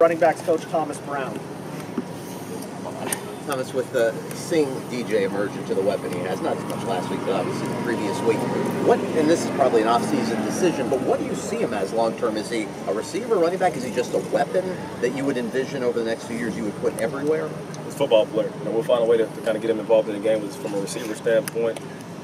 Running backs coach Thomas Brown. Thomas, with seeing DJ emerge into the weapon he has, not as much last week, but obviously the previous week, and this is probably an off-season decision, but what do you see him as long-term? Is he a receiver, running back? Is he just a weapon that you would envision over the next few years you would put everywhere? He's a football player. We'll find a way to kind of get him involved in the game from a receiver standpoint.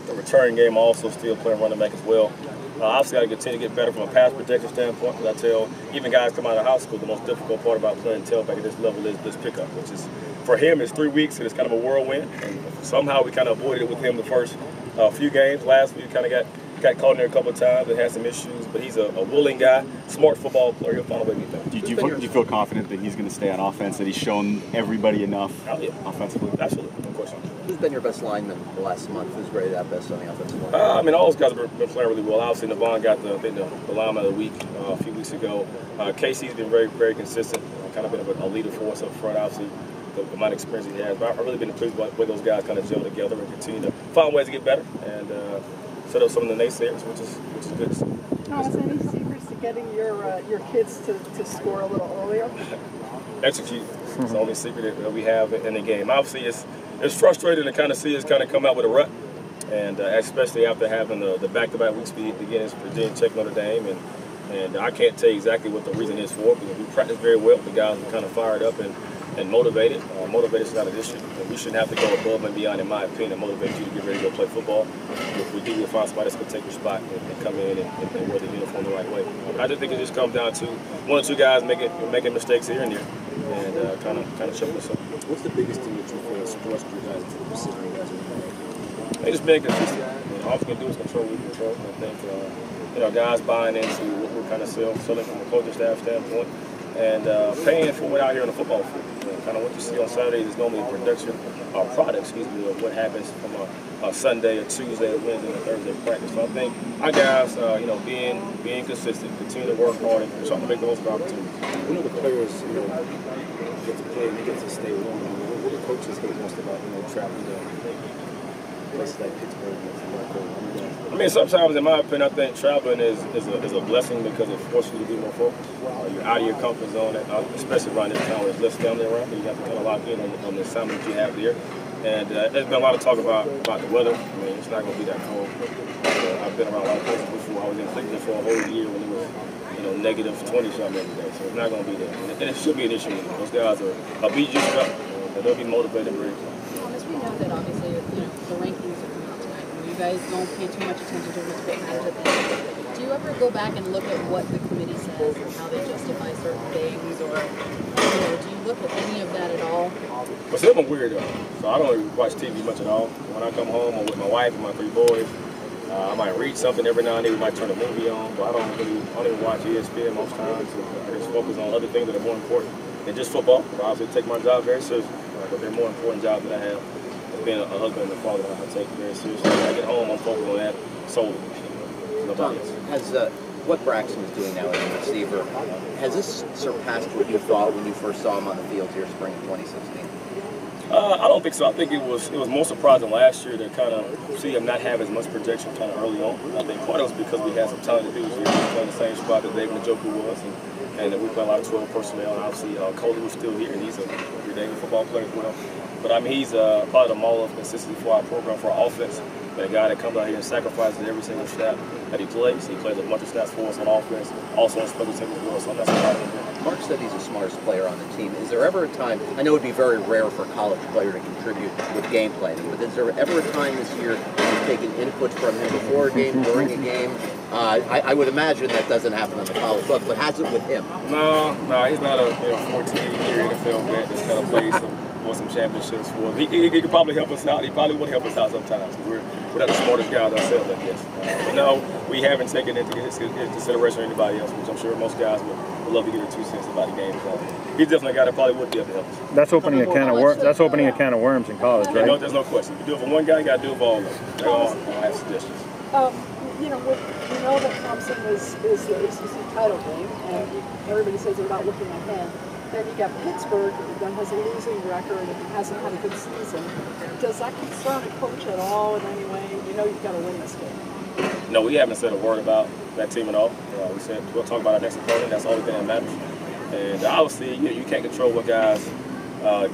The return game also still playing running back as well. Obviously, got to continue to get better from a pass protection standpoint. Because I tell even guys come out of high school, the most difficult part about playing tailback at this level is this pickup, which is for him it's 3 weeks and it's kind of a whirlwind. And somehow we kind of avoided it with him the first few games. Last week, kind of got caught in there a couple of times and had some issues. But he's a willing guy, smart football player. He'll find a way to get better. Do you feel confident that he's going to stay on offense? That he's shown everybody enough offensively? Absolutely, no question. Who's been your best lineman the last month? Who's rated out best on the offensive line? All those guys have been playing really well. Obviously, Navon got the lineman of the week a few weeks ago. Casey's been very, very consistent. Kind of been a leader for us up front. Obviously, the amount of experience he has. But I've really been pleased with the way those guys kind of gel together and continue to find ways to get better and set up some of the naysayers, which is good. Thomas, any secrets to getting your kids to score a little earlier? Execute. It's the only secret that we have in the game. Obviously, it's frustrating to kind of see us kind of come out with a rut, and especially after having the back-to-back weeks against Virginia Tech, Notre Dame, and I can't tell you exactly what the reason is for it, because we practiced very well. The guys were kind of fired up and motivated. Motivated's not an issue. We shouldn't have to go above and beyond, in my opinion, and motivate you to get ready to go play football. If we do, we'll find somebody that's going to take your spot and come in and wear the uniform the right way. I just think it just comes down to one or two guys making mistakes here and there, and kind of choke us up. What's the biggest thing that you feel has thrust you guys into the position you guys are in? They just being consistent. All we can do is control what we control. I think guys buying into what we're kind of selling from a coaching staff standpoint, and paying for it out here on the football field. Kind of what you see on Saturdays is normally a production or product, of what happens from a Sunday, a Tuesday, a Wednesday, and a Thursday practice. So I think our guys, being consistent, continue to work hard, and trying to make the most of the opportunities. When the players, get to play and they get to stay warm, what do coaches hate most about, traveling to places like Pittsburgh and sometimes, in my opinion, I think traveling is a blessing because it forces you to be more focused. You're out of your comfort zone, especially around this town where there's less family around. You have to kind of lock in on the assignment that you have there. And there's been a lot of talk about the weather. It's not going to be that cold. I've been around a lot of places before. I was in Cleveland for a whole year when it was negative 20 something every day. So it's not going to be there. And it should be an issue. Those guys are be juiced up. They'll be motivated and ready. Thomas, we know that obviously the rankings are coming out tonight. You guys don't pay too much attention to what's going on. Do you ever go back and look at what the committee says and how they justify certain things, or do you look at any of that at all? But see, I'm a weirdo, so I don't really watch TV much at all. When I come home, I'm with my wife and my 3 boys. I might read something every now and then. We might turn a movie on, but I don't even watch ESPN most times. I just focus on other things that are more important than just football. I obviously take my job very seriously, but there are more important jobs that I have. As being a husband and a father, I take very seriously. When I get home, I'm focused on that solely. Nobody else. Has what Braxton is doing now as a receiver, has this surpassed what you thought when you first saw him on the field here spring of 2016? I don't think so. I think it was more surprising last year to kind of see him not have as much protection kind of early on. I think part of it was because we had some talented dudes here. We were playing the same spot that David Njoku was, and we play a lot of 12 personnel. And obviously, Coley was still here, and he's a everyday football player as well. But he's part of the model of consistency for our program, for our offense. A guy that comes out here and sacrifices every single snap that he plays. He plays a bunch of snaps for us on offense, also on special teams as well. So I'm not surprised with him. Mark said he's the smartest player on the team. Is there ever a time, I know it would be very rare for a college player to contribute with game planning, but is there ever a time this year you've taken input from him before a game, during a game? I would imagine that doesn't happen on the college level, but has it with him? No, he's not a 14-year NFL vet that's kind of played some championships for us. He could probably help us out. He probably would help us out sometimes. We're not the smartest guys ourselves, I guess. But no, we haven't taken into consideration anybody else, which I'm sure most guys would love to get their 2 cents about the game. So he's definitely a guy that probably would be able to help us. That's opening a can of worms. That's opening a can of worms in college, right? No, there's no question. If you do it for one guy, you got to do it for all of them. They all have suggestions. We know that Thompson is the ACC title game, and everybody says they're not looking ahead. Then you got Pittsburgh, that has a losing record and hasn't had a good season. Does that concern a coach at all in any way? You know you've got to win this game. No, we haven't said a word about that team at all. We said we'll talk about our next opponent. That's the only thing that matters. And obviously, you can't control what guys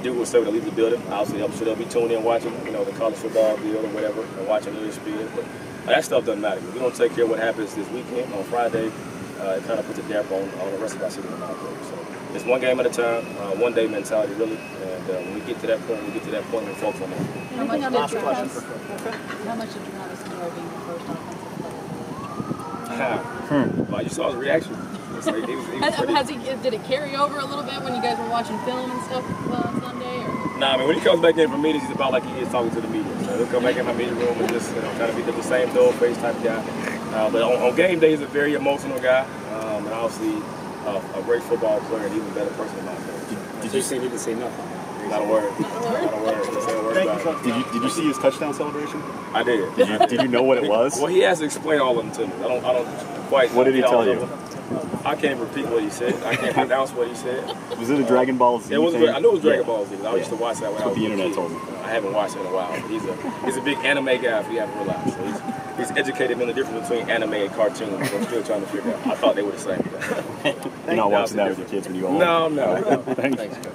do or say when they leave the building. Obviously, I'm sure they'll be tuned in watching, the college football deal or whatever, and watching ESPN. But that stuff doesn't matter. If we don't take care of what happens this weekend on Friday, it kind of puts a damper on the rest of our season. So it's one game at a time, one day mentality, really. And when we get to that point, we focus on that. How much did Last question. Travis enjoy being the first offensive player? Well, you saw his reaction. It's like, he was Did it carry over a little bit when you guys were watching film and stuff on Sunday? Or? Nah, I mean, when he comes back in for meetings, he's about like he is talking to the media. So he'll come back in my meeting room and just kind of be the same dull-faced type guy. But on game day, he's a very emotional guy, and obviously a great football player and even better person in my opinion. Did you say he didn't say nothing? Not a word. Not a word. Didn't say a word about it. Did you see his touchdown celebration? I did. Did you know what it was? Well, he has to explain all of them to me. I don't quite. What did he tell you? I can't repeat what he said. I can't pronounce what he said. Was it a Dragon Ball Z? It was. thing? I knew it was Dragon Yeah. Ball Z. I used to watch that when I was That's what the a internet kid. told me. I haven't watched it in a while. But he's a big anime guy. If you haven't realized, so he's educated in the difference between anime and cartoons. I'm still trying to figure out. I thought they were the same. You're not watching that with your kids when you go home. No. Thanks. Thanks, Coach.